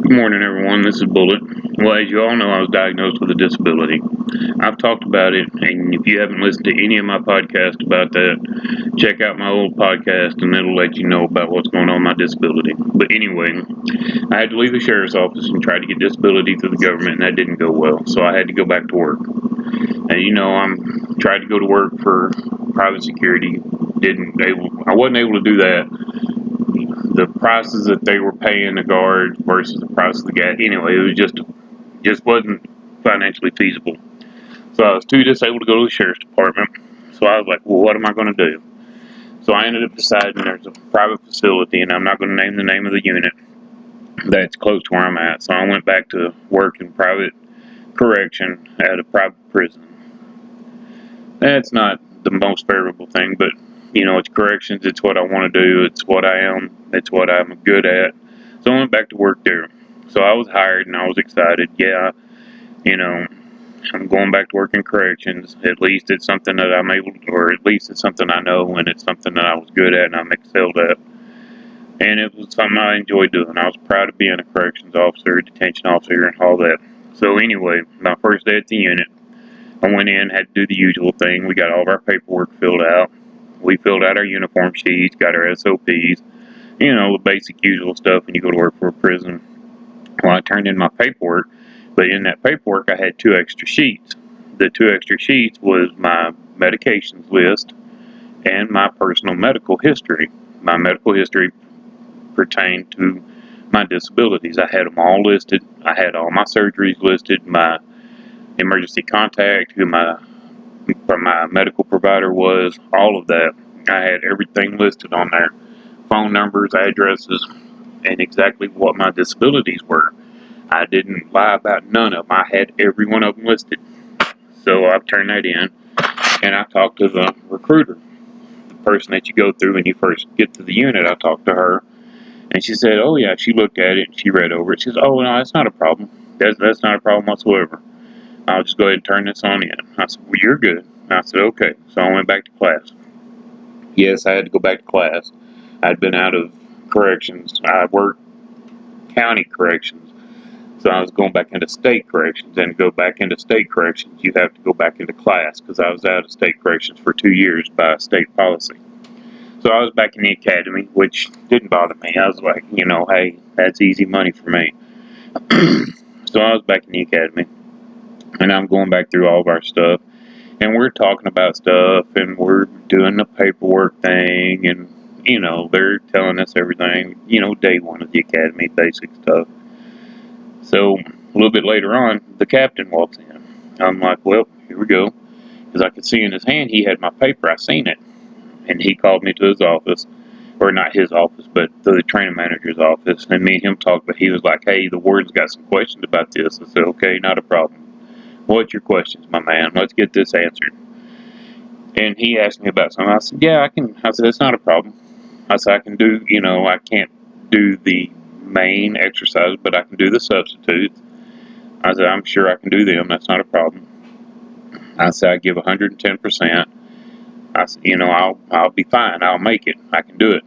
Good morning, everyone. This is Bullet. Well, as you all know, I was diagnosed with a disability. I've talked about it, and if you haven't listened to any of my podcasts about that, check out my old podcast, and it'll let you know about what's going on with my disability. But anyway, I had to leave the sheriff's office and try to get disability through the government, and that didn't go well, so I had to go back to work. And I'm tried to go to work for private security. I wasn't able to do that. The prices that they were paying the guard versus the price of the gas. Anyway, it was just wasn't financially feasible. So I was too disabled to go to the sheriff's department. So I was like, well, what am I going to do? So I ended up deciding there's a private facility, and I'm not going to name the name of the unit, that's close to where I'm at. So I went back to work in private correction at a private prison. That's not the most favorable thing, but it's corrections. It's what I want to do. It's what I am. It's what I'm good at. So I went back to work there. So I was hired and I was excited. Yeah, you know, I'm going back to work in corrections. At least it's something that I'm able to, or at least it's something I know, and it's something that I was good at and I'm excelled at. And it was something I enjoyed doing. I was proud of being a corrections officer, detention officer, and all that. So anyway, my first day at the unit, I went in, had to do the usual thing. We got all of our paperwork filled out. We filled out our uniform sheets, got our SOPs, the basic usual stuff when you go to work for a prison. Well, I turned in my paperwork, but in that paperwork I had 2 extra sheets. The 2 extra sheets was my medications list and my personal medical history. My medical history pertained to my disabilities. I had them all listed. I had all my surgeries listed, my emergency contact, who my medical provider was, all of that. I had everything listed on there. Phone numbers, addresses, and exactly what my disabilities were. I didn't lie about none of them. I had every one of them listed. So I've turned that in, and I talked to the recruiter, the person that you go through when you first get to the unit. I talked to her, and she said, oh yeah, she looked at it, and she read over it. She says, oh no, that's not a problem. That's not a problem whatsoever. I'll just go ahead and turn this on in. I said, well, you're good. I said, okay. So I went back to class. Yes, I had to go back to class. I'd been out of corrections. I worked county corrections. So I was going back into state corrections. And to go back into state corrections, you have to go back into class, because I was out of state corrections for 2 years by state policy. So I was back in the academy, which didn't bother me. I was like, hey, that's easy money for me. So I was back in the academy, and I'm going back through all of our stuff. And we're talking about stuff, and we're doing the paperwork thing, and they're telling us everything, day one of the academy, basic stuff. So a little bit later on, the captain walks in. I'm like, well, here we go. Because I could see in his hand he had my paper. I seen it. And he called me to his office, or not his office, but to the training manager's office. And me and him talked, but he was like, hey, the warden's got some questions about this. I said, okay, not a problem. What's your questions, my man? Let's get this answered. And he asked me about something. I said, yeah, I can. I said, it's not a problem. I said, I can do, I can't do the main exercise, but I can do the substitutes. I said, I'm sure I can do them. That's not a problem. I said, I give 110%. I said, I'll be fine. I'll make it. I can do it.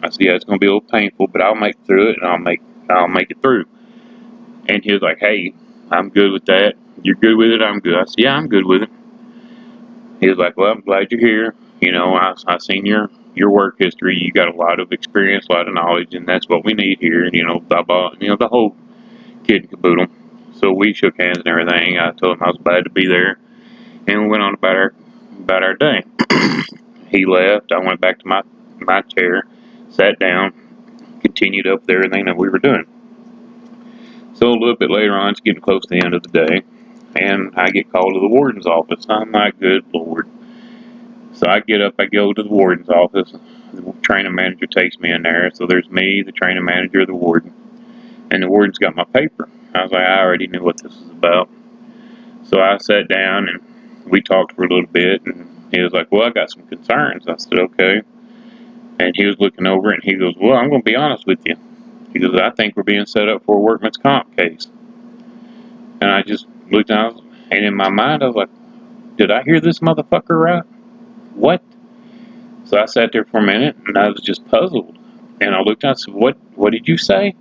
I said, yeah, it's going to be a little painful, but I'll make through it, and I'll make it through. And he was like, hey, I'm good with that. You're good with it? I'm good. I said, yeah, I'm good with it. He was like, well, I'm glad you're here. I seen your work history. You got a lot of experience, a lot of knowledge, and that's what we need here. And, blah, blah, the whole kid and caboodle. So we shook hands and everything. I told him I was glad to be there, and we went on about our day. He left. I went back to my chair, sat down, continued up with everything that we were doing. So a little bit later on, it's getting close to the end of the day, and I get called to the warden's office. I'm like, good Lord. So I get up, I go to the warden's office. The training manager takes me in there. So there's me, the training manager, the warden, and the warden's got my paper. I was like, I already knew what this was about. So I sat down and we talked for a little bit, and he was like, well, I got some concerns. I said, okay. And he was looking over it, and he goes, well, I'm going to be honest with you. He goes, I think we're being set up for a workman's comp case. And I just looked down, and in my mind, I was like, did I hear this motherfucker right? What? So I sat there for a minute, and I was just puzzled. And I looked down and said, what did you say?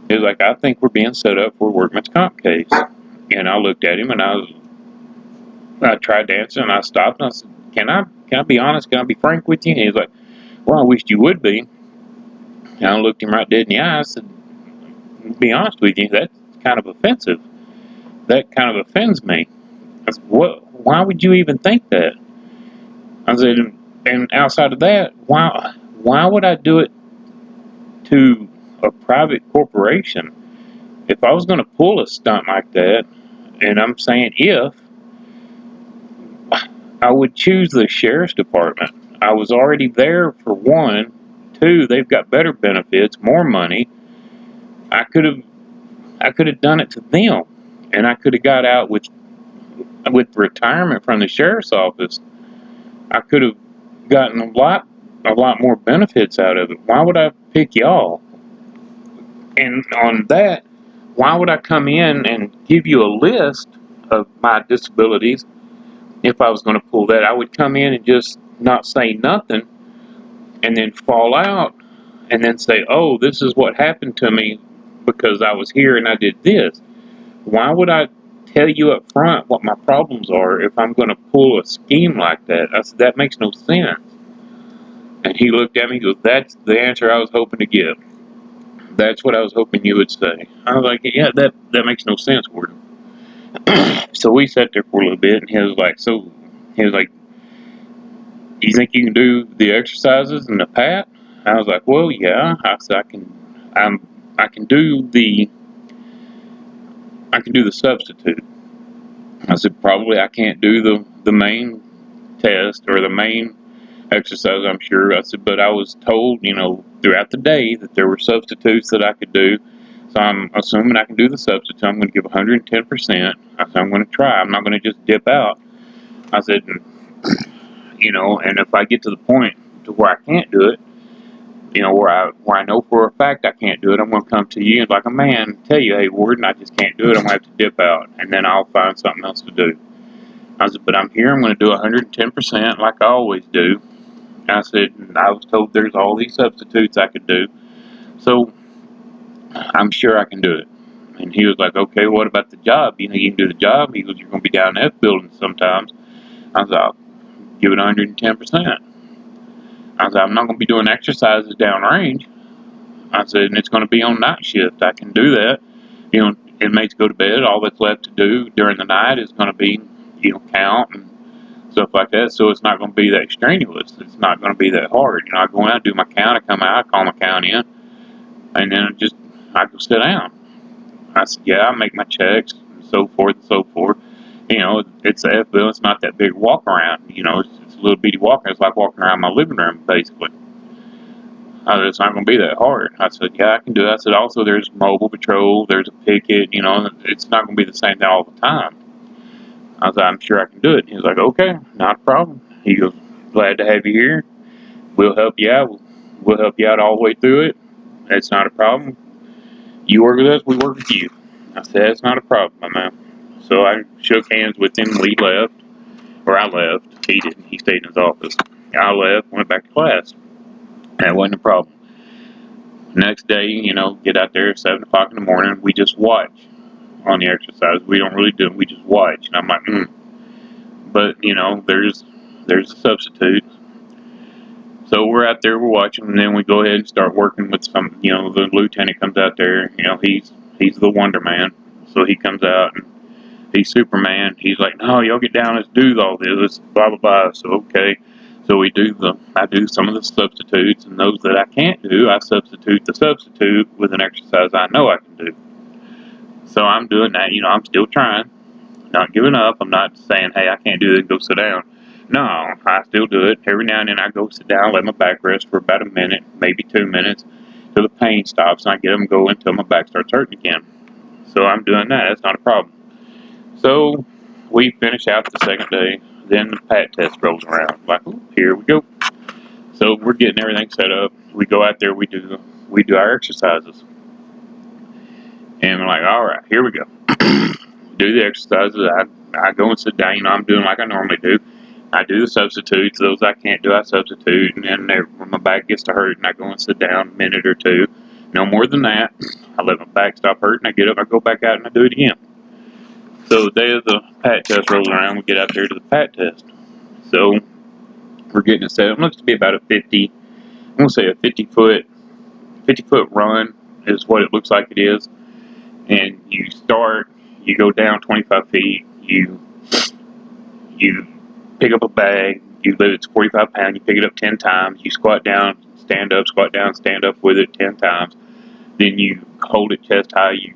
He was like, I think we're being set up for a workman's comp case. And I looked at him and I tried to answer and I stopped and I said, can I be honest? Can I be frank with you? And he was like, well, I wish you would be. And I looked him right dead in the eye. I said, to be honest with you, that's kind of offensive. That kind of offends me. I said, why would you even think that? I said, and outside of that, why would I do it to a private corporation? If I was going to pull a stunt like that, and I'm saying if, I would choose the sheriff's department. I was already there for one. Two, they've got better benefits, more money. I could have done it to them, and I could have got out with retirement from the sheriff's office. I could have gotten a lot more benefits out of it. Why would I pick y'all? And on that, why would I come in and give you a list of my disabilities? If I was going to pull that, I would come in and just not say nothing and then fall out and then say, oh, this is what happened to me because I was here and I did this. Why would I tell you up front what my problems are if I'm going to pull a scheme like that? I said, that makes no sense. And he looked at me and goes, that's the answer I was hoping to give. That's what I was hoping you would say. I was like, yeah, that makes no sense, Gordon. So we sat there for a little bit and he was like, do you think you can do the exercises and the pat? I was like, well, yeah. I said, I can do the substitute. I said, probably I can't do the main test or the main exercise, I'm sure. I said, but I was told, throughout the day that there were substitutes that I could do. So I'm assuming I can do the substitute. I'm going to give 110%. I said, I'm going to try. I'm not going to just dip out. I said, and if I get to the point to where I can't do it, where I know for a fact I can't do it, I'm going to come to you and like a man tell you, hey, Warden, I just can't do it. I'm going to have to dip out, and then I'll find something else to do. I said, but I'm here. I'm going to do 110% like I always do. I said, and I was told there's all these substitutes I could do, so I'm sure I can do it. And he was like, okay, what about the job? You can do the job. He goes, you're going to be down in F building sometimes. I was like, I'll give it 110%. I said, I'm not going to be doing exercises downrange. I said, and it's going to be on night shift. I can do that. Inmates go to bed. All that's left to do during the night is going to be, count and stuff like that. So it's not going to be that strenuous. It's not going to be that hard. I go in, I do my count, I come out, I call my count in, and then I go sit down. I said, yeah, I make my checks, and so forth and so forth. It's a F bill. It's not that big walk around. It's a little bitty walk. It's like walking around my living room, basically. It's not going to be that hard. I said, yeah, I can do it. I said, also, there's mobile patrol, there's a picket, it's not going to be the same thing all the time. I said, I'm sure I can do it. He was like, okay, not a problem. He goes, glad to have you here. We'll help you out. We'll help you out all the way through it. That's not a problem. You work with us, we work with you. I said, that's not a problem, my man. So I shook hands with him. We left, or I left. He didn't. He stayed in his office. I left, went back to class. That wasn't a problem. Next day, get out there at 7 o'clock in the morning. We just watch on the exercise. We don't really do it. We just watch. And I'm like, But, there's a substitute. So we're out there, we're watching, and then we go ahead and start working with some, the lieutenant comes out there. He's the Wonder Man. So he comes out and he's Superman. He's like, no, y'all get down, let's do all this, let's blah, blah, blah. So, okay. So I do some of the substitutes, and those that I can't do, I substitute the substitute with an exercise I know I can do. So I'm doing that, I'm still trying, not giving up. I'm not saying, hey, I can't do this, go sit down. No, I still do it. Every now and then I go sit down, let my back rest for about a minute, maybe 2 minutes, till the pain stops, and I get them going until my back starts hurting again. So I'm doing that. That's not a problem. So we finish out the second day. Then the PAT test rolls around. Like, here we go. So we're getting everything set up. We go out there. We do our exercises, and we're like, all right, here we go. Do the exercises. I go and sit down. I'm doing like I normally do. I do the substitutes. Those I can't do, I substitute. And then when my back gets to hurt, and I go and sit down a minute or two. No more than that. I let my back stop hurting. I get up, I go back out, and I do it again. So the day of the pat test rolls around, we get out there to the pat test. So we're getting it set. It looks to be about a 50. I'm gonna say a 50-foot run is what it looks like it is. And you start, you go down 25 feet. You pick up a bag. You lift it's 45 pounds. You pick it up 10 times. You squat down, stand up, stand up with it 10 times. Then you hold it chest high. You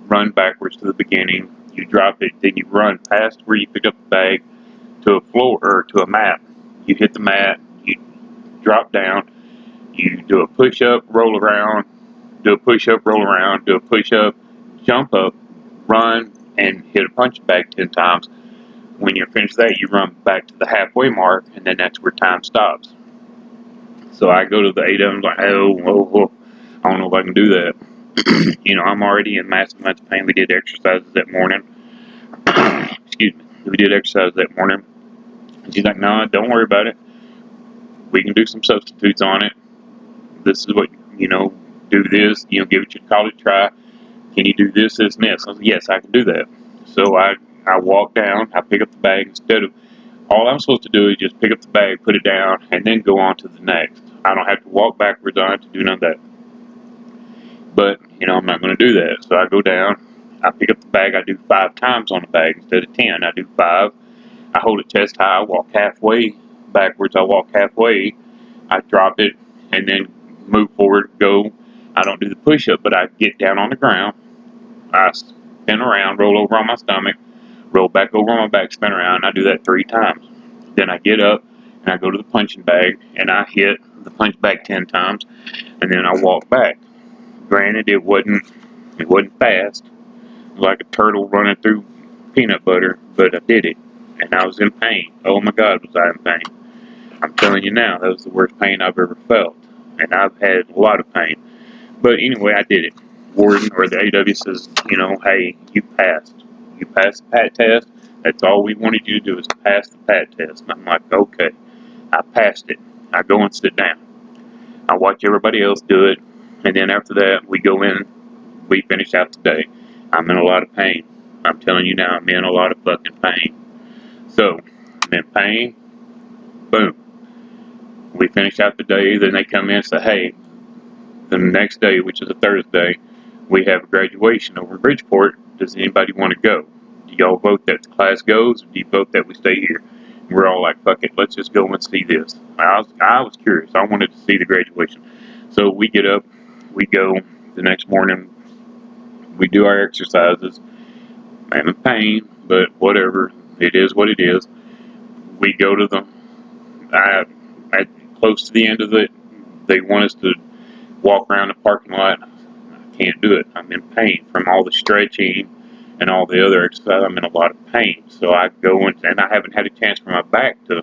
run backwards to the beginning. You drop it. Then you run past where you pick up the bag to a floor or to a mat. You hit the mat. You drop down. You do a push up, roll around. Do a push up, roll around. Do a push up, jump up, run, and hit a punch bag 10 times. When you're finished that, you run back to the halfway mark, and then that's where time stops. So I go to the 8 of them, like, oh, I don't know if I can do that. I'm already in massive amounts of pain. We did exercises that morning. Excuse me. We did exercise that morning. And she's like, no, don't worry about it. We can do some substitutes on it. This is what, do this, give it your college try. Can you do this, this, and this? I was like, yes, I can do that. So I walk down, I pick up the bag instead of, all I'm supposed to do is just pick up the bag, put it down, and then go on to the next. I don't have to walk backwards. I don't have to do none of that. But, I'm not going to do that. So I go down, I pick up the bag, I do 5 times on the bag instead of 10. I do 5. I hold it chest high, I walk halfway backwards, I walk halfway, I drop it, and then move forward, go. I don't do the push up, but I get down on the ground, I spin around, roll over on my stomach, roll back over on my back, spin around, and I do that 3 times. Then I get up, and I go to the punching bag, and I hit the punch bag 10 times, and then I walk back. Granted, it wasn't fast. It was like a turtle running through peanut butter, but I did it, and I was in pain. Oh my God, was I in pain. I'm telling you now, that was the worst pain I've ever felt, and I've had a lot of pain. But anyway, I did it. Warden or the AW says, hey, you passed. You passed the PAT test. That's all we wanted you to do is pass the PAT test. And I'm like, okay, I passed it. I go and sit down. I watch everybody else do it, and then after that, we go in. We finish out the day. I'm in a lot of pain. I'm telling you now, I'm in a lot of fucking pain. So, I'm in pain. Boom. We finish out the day. Then they come in and say, hey, the next day, which is a Thursday, we have a graduation over in Bridgeport. Does anybody want to go? Do y'all vote that the class goes, or do you vote that we stay here? And we're all like, fuck it, let's just go and see this. I was curious. I wanted to see the graduation. So we get up, we go the next morning, we do our exercises. I'm in pain, but whatever. It is what it is. We go to at close to the end of it, they want us to walk around the parking lot. I can't do it. I'm in pain from all the stretching and all the other exercise. I'm in a lot of pain. So I go and I haven't had a chance for my back to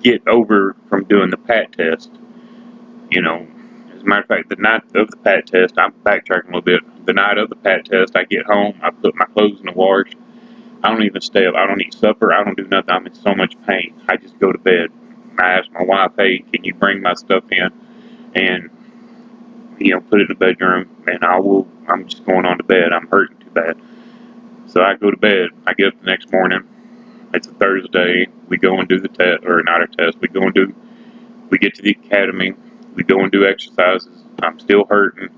get over from doing the PAT test. As a matter of fact, the night of the PAT test, I'm backtracking a little bit. The night of the PAT test, I get home, I put my clothes in the wash. I don't even stay up. I don't eat supper. I don't do nothing. I'm in so much pain. I just go to bed. I ask my wife, hey, can you bring my stuff in and, put it in the bedroom, and I'm just going on to bed. I'm hurting too bad. So I go to bed. I get up the next morning. It's a Thursday. We go and do the test, or not a test. We get to the academy. We go and do exercises. I'm still hurting.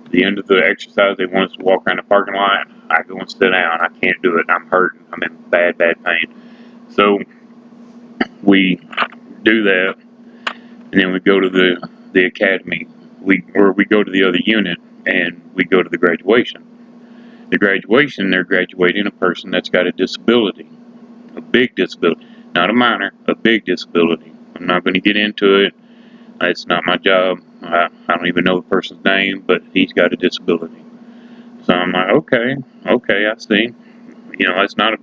At the end of the exercise, they want us to walk around the parking lot. I go and sit down. I can't do it. I'm hurting. I'm in bad, bad pain. So we do that, and then we go to the academy. We go to the other unit, and we go to the graduation. The graduation, they're graduating a person that's got a disability, a big disability, not a minor, a big disability. I'm not going to get into it. It's not my job. I don't even know the person's name, but he's got a disability. So I'm like, okay, I see. It's not a,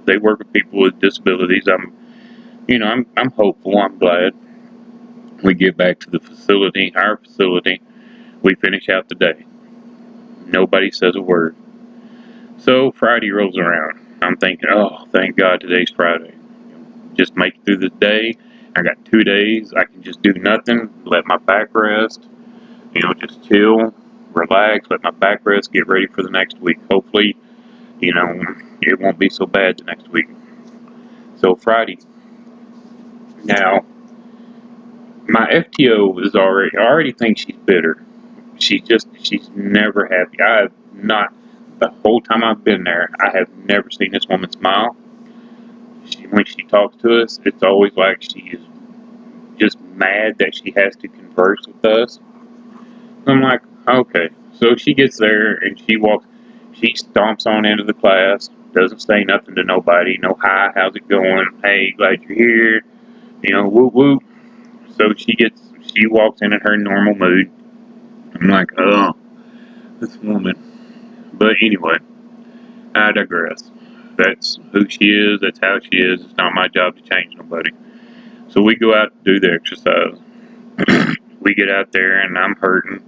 they work with people with disabilities. I'm hopeful. I'm glad. We get back to the facility, our facility. We finish out the day. Nobody says a word. So Friday rolls around. I'm thinking, oh, thank God today's Friday. Just make it through the day. I got 2 days. I can just do nothing, let my back rest, just chill, relax, let my back rest, get ready for the next week. Hopefully, it won't be so bad the next week. So Friday. Now, my FTO is I already think she's bitter. She's never happy. I have not, the whole time I've been there, I have never seen this woman smile. When she talks to us, it's always like she is just mad that she has to converse with us. I'm like, okay. So she gets there and she stomps on into the class, doesn't say nothing to nobody, no hi, how's it going, hey, glad you're here, whoop whoop. So she walks in her normal mood. I'm like, oh, this woman. But anyway, I digress. That's who she is, that's how she is, it's not my job to change nobody. So we go out to do the exercise. We get out there and I'm hurting,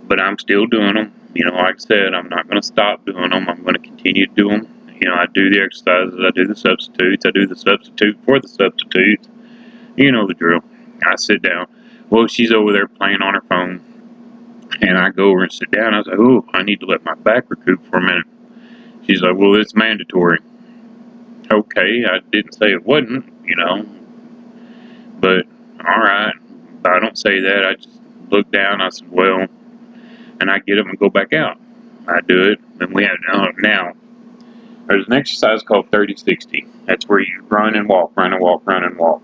but I'm still doing them. Like I said, I'm not going to stop doing them. I'm going to continue to do them. I do the exercises, I do the substitutes, I do the substitute for the substitutes. You know the drill. I sit down. Well, she's over there playing on her phone, and I go over and sit down. I was like, oh, I need to let my back recoup for a minute. She's like, well, it's mandatory. Okay, I didn't say it wasn't, but all right. I don't say that. I just look down. I said, well, and I get up and go back out. I do it, and we have now. There's an exercise called 30-60. That's where you run and walk, run and walk, run and walk.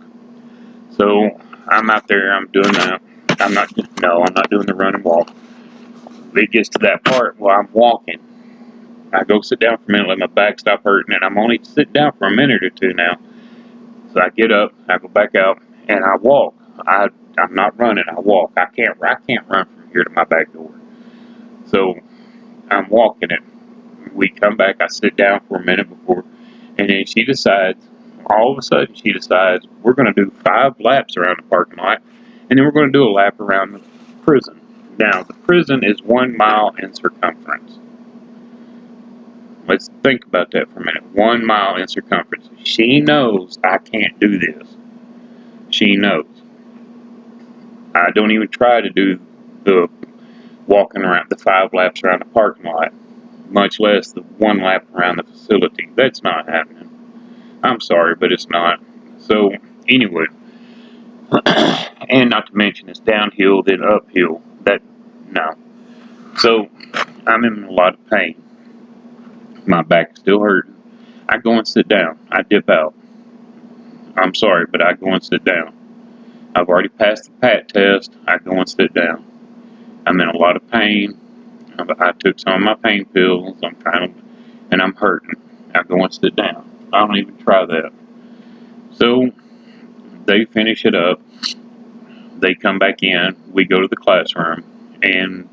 So I'm out there. I'm doing that. I'm not. No, I'm not doing the run and walk. It gets to that part where I'm walking. I go sit down for a minute, let my back stop hurting, and I'm only sitting down for a minute or two now. So I get up, I go back out, and I walk. I'm not running. I walk. I can't run from here to my back door. So I'm walking it. We come back. I sit down for a minute before, and then she decides. All of a sudden, she decides we're going to do 5 laps around the parking lot, and then we're going to do a lap around the prison. Now, the prison is 1 mile in circumference. Let's think about that for a minute. 1 mile in circumference. She knows I can't do this. She knows. I don't even try to do the walking around the 5 laps around the parking lot, much less the 1 lap around the facility. That's not happening. I'm sorry, but it's not. So, anyway, and not to mention it's downhill, then uphill. No. So, I'm in a lot of pain. My back's still hurting. I go and sit down. I dip out. I'm sorry, but I go and sit down. I've already passed the PAT test. I go and sit down. I'm in a lot of pain. I took some of my pain pills. And I'm hurting. I go and sit down. I don't even try that. So they finish it up. They come back in. We go to the classroom, and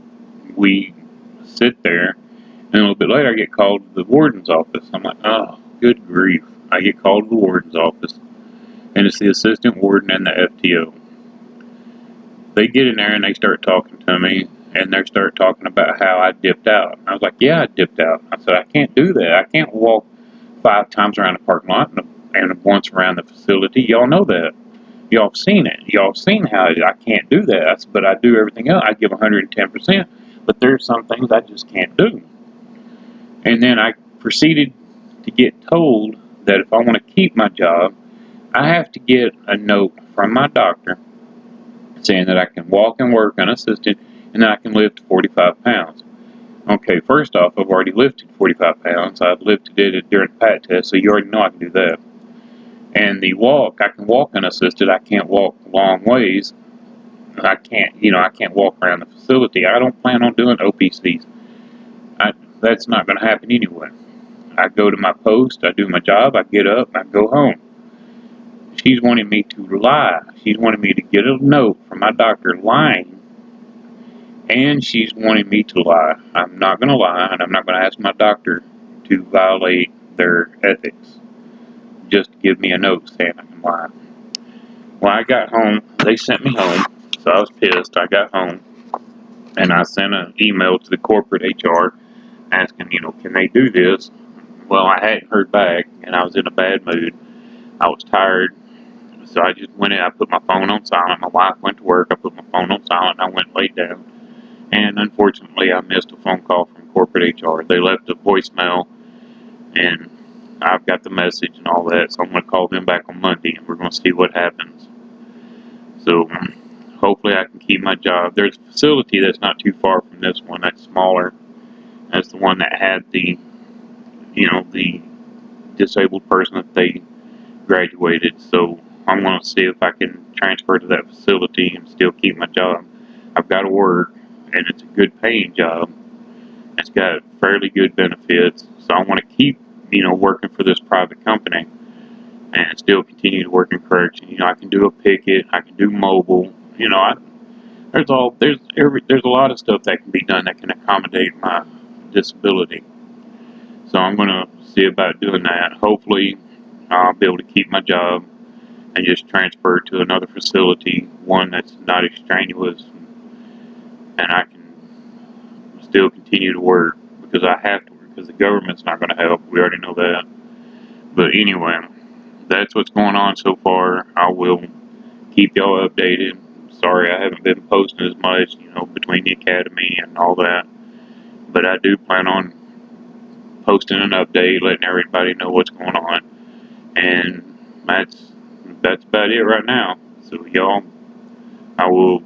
we sit there. And a little bit later, I get called to the warden's office. I'm like, oh, good grief! I get called to the warden's office, and it's the assistant warden and the FTO. They get in there and they start talking to me, and they start talking about how I dipped out. I was like, yeah, I dipped out. I said, I can't do that. I can't walk 5 times around the parking lot and once around the facility. Y'all know that. Y'all have seen it. Y'all have seen how I can't do that. I said, but I do everything else. I give 110%, but there's some things I just can't do. And then I proceeded to get told that if I want to keep my job, I have to get a note from my doctor saying that I can walk and work unassisted and that I can lift 45 pounds. Okay, first off, I've already lifted 45 pounds. I've lifted it during the PAT test, so you already know I can do that. And the walk, I can walk unassisted. I can't walk long ways. I can't walk around the facility. I don't plan on doing OPCs. That's not going to happen anyway. I go to my post, I do my job, I get up, I go home. She's wanting me to lie. She's wanting me to get a note from my doctor lying, and she's wanting me to lie. I'm not going to lie, and I'm not going to ask my doctor to violate their ethics. Just give me a note saying I can lie. Well, I got home. They sent me home, so I was pissed. I got home, and I sent an email to the corporate HR asking, can they do this? Well, I hadn't heard back, and I was in a bad mood. I was tired. So I just went in, I put my phone on silent. My wife went to work, I put my phone on silent, and I went and laid down. And unfortunately, I missed a phone call from corporate HR. They left a voicemail, and I've got the message and all that, so I'm going to call them back on Monday, and we're going to see what happens. So hopefully I can keep my job. There's a facility that's not too far from this one that's smaller. That's the one that had the disabled person that they graduated. So I'm going to see if I can transfer to that facility and still keep my job. I've got to work, and it's a good paying job. It's got fairly good benefits, so I want to keep, working for this private company and still continue to work in correction. I can do a picket, I can do mobile. There's a lot of stuff that can be done that can accommodate my disability. So I'm gonna see about doing that. Hopefully, I'll be able to keep my job and just transfer to another facility, one that's not extraneous, and I can still continue to work because I have to work because the government's not going to help. We already know that. But anyway, that's what's going on so far. I will keep y'all updated. Sorry I haven't been posting as much, between the academy and all that. But I do plan on posting an update, letting everybody know what's going on. And that's about it right now. So y'all, I will